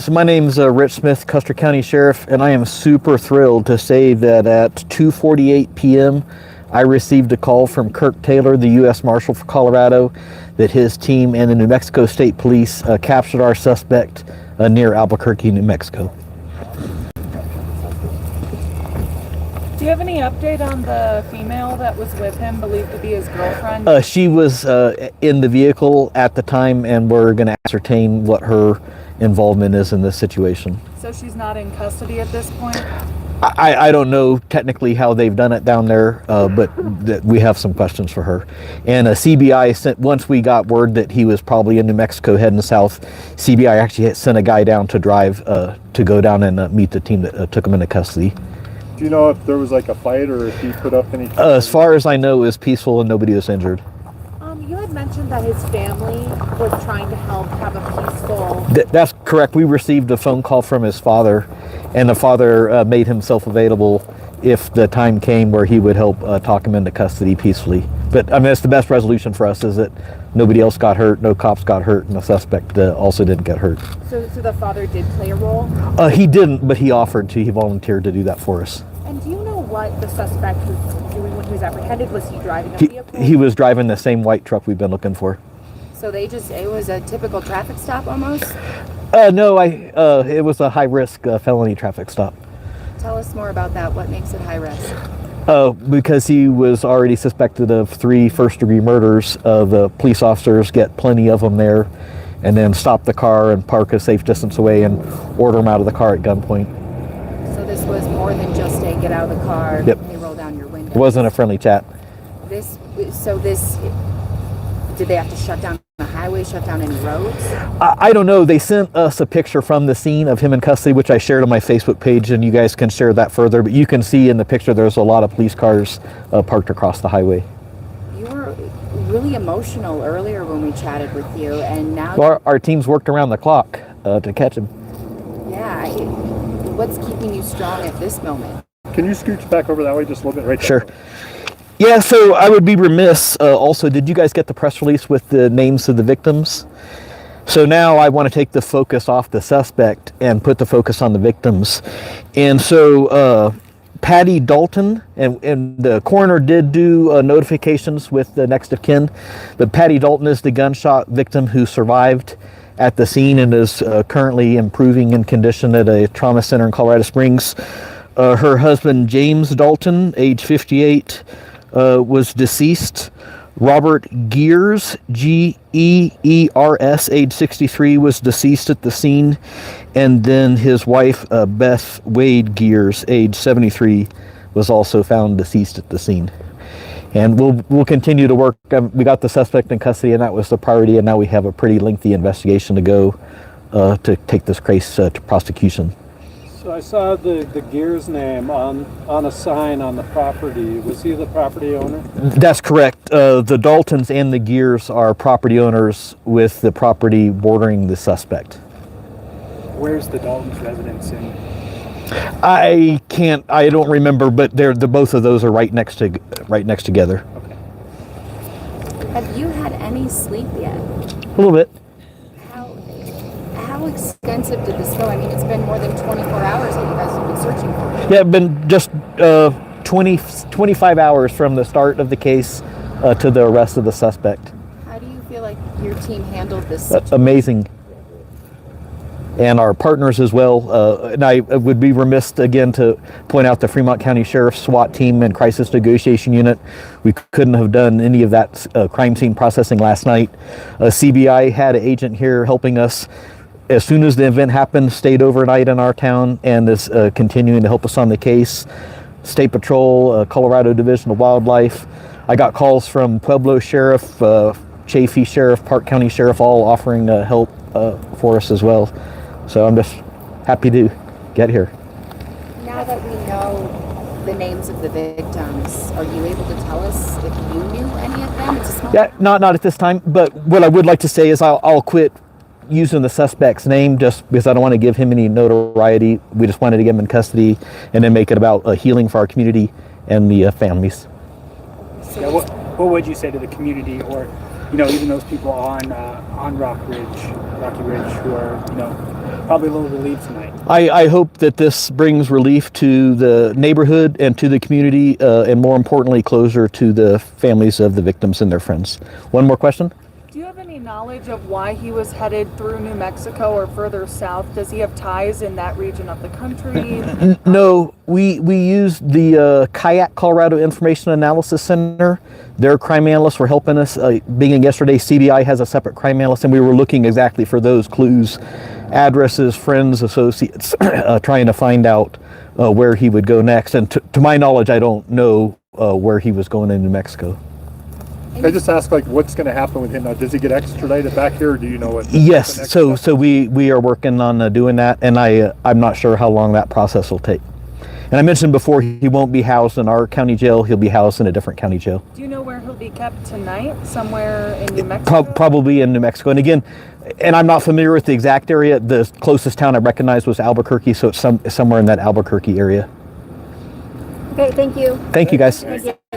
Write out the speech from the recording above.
So my name's Rich Smith, Custer County Sheriff, and I am super thrilled to say that at 2:48 p.m. I received a call from Kirk Taylor, the U.S. Marshal for Colorado, that his team and the New Mexico State Police captured our suspect near Albuquerque, New Mexico. Do you have any update on the female that was with him, believed to be his girlfriend? She was in the vehicle at the time, and we're going to ascertain what her involvement is in this situation. So she's not in custody at this point? I don't know technically how they've done it down there, but we have some questions for her. And CBI sent, once we got word that he was probably in New Mexico heading south, CBI actually sent a guy down to drive to go down and meet the team that took him into custody. Do you know if there was like a fight or if he put up any? As far as I know, it was peaceful and nobody was injured. You had mentioned that his family was trying to help have a peaceful... That's correct. We received a phone call from his father, and the father made himself available if the time came where he would help talk him into custody peacefully. But I mean, that's the best resolution for us, is that nobody else got hurt, no cops got hurt, and the suspect also didn't get hurt. So the father did play a role? He didn't, but he offered to. He volunteered to do that for us. And do you know what the suspect was doing when he was apprehended? Was he driving a vehicle? He was driving the same white truck we've been looking for. So it was a typical traffic stop almost? No, it was a high-risk felony traffic stop. Tell us more about that. What makes it high risk? Because he was already suspected of 3 first-degree murders. The police officers get plenty of them there, and then stop the car and park a safe distance away and order him out of the car at gunpoint. So this was more than just a get out of the car, yep. They roll down your window. It wasn't a friendly chat. Did they have to shut down the highway, shut down any roads? I don't know. They sent us a picture from the scene of him in custody, which I shared on my Facebook page, and you guys can share that further. But you can see in the picture there's a lot of police cars parked across the highway. You were really emotional earlier when we chatted with you, and now... Well, our teams worked around the clock to catch him. Yeah. What's keeping you strong at this moment? Can you scooch back over that way just a little bit? Right there. Sure. Yeah, so I would be remiss also, did you guys get the press release with the names of the victims? So now I want to take the focus off the suspect and put the focus on the victims. And so Patty Dalton, and the coroner did do notifications with the next of kin, but Patty Dalton is the gunshot victim who survived at the scene and is currently improving in condition at a trauma center in Colorado Springs. Her husband, James Dalton, age 58, was deceased. Robert Geers, Geers, age 63, was deceased at the scene. And then his wife, Beth Wade Geers, age 73, was also found deceased at the scene. And we'll continue to work. We got the suspect in custody, and that was the priority. And now we have a pretty lengthy investigation to go to take this case to prosecution. So I saw the Gears name on a sign on the property. Was he the property owner? That's correct. The Daltons and the Gears are property owners with the property bordering the suspect. Where's the Daltons' residence in? I don't remember, but both of those are right next together. Okay. Have you had any sleep yet? A little bit. How extensive did this go? I mean, it's been more than 24 hours that you guys have been searching for him. Yeah, it's been just 25 hours from the start of the case to the arrest of the suspect. How do you feel like your team handled this situation? Amazing. And our partners as well. And I would be remiss again to point out the Fremont County Sheriff SWAT team and crisis negotiation unit. We couldn't have done any of that crime scene processing last night. CBI had an agent here helping us. As soon as the event happened, stayed overnight in our town and is continuing to help us on the case. State Patrol, Colorado Division of Wildlife. I got calls from Pueblo Sheriff, Chaffee Sheriff, Park County Sheriff, all offering help for us as well. So I'm just happy to get here. Now that we know the names of the victims, are you able to tell us if you knew any of them? Yeah, not at this time, but what I would like to say is I'll quit using the suspect's name just because I don't want to give him any notoriety. We just wanted to get him in custody and then make it about healing for our community and the families. Yeah, what would you say to the community or even those people on Rocky Ridge, who are, probably a little relieved tonight. I hope that this brings relief to the neighborhood and to the community, and more importantly, closure to the families of the victims and their friends. One more question? Do you have any knowledge of why he was headed through New Mexico or further south? Does he have ties in that region of the country? No, we used the Kayak Colorado Information Analysis Center. Their crime analysts were helping us. Beginning yesterday, CBI has a separate crime analyst, and we were looking exactly for those clues, addresses, friends, associates, trying to find out where he would go next. And to my knowledge, I don't know where he was going in New Mexico. Can I just ask, what's going to happen with him now? Does he get extradited back here, or do you know what? Yes, so we are working on doing that, and I'm not sure how long that process will take. And I mentioned before, he won't be housed in our county jail. He'll be housed in a different county jail. Do you know where he'll be kept tonight? Somewhere in New Mexico? Probably in New Mexico. And again, and I'm not familiar with the exact area. The closest town I recognized was Albuquerque, so it's somewhere in that Albuquerque area. Okay, thank you. Thank you, guys. Thank you.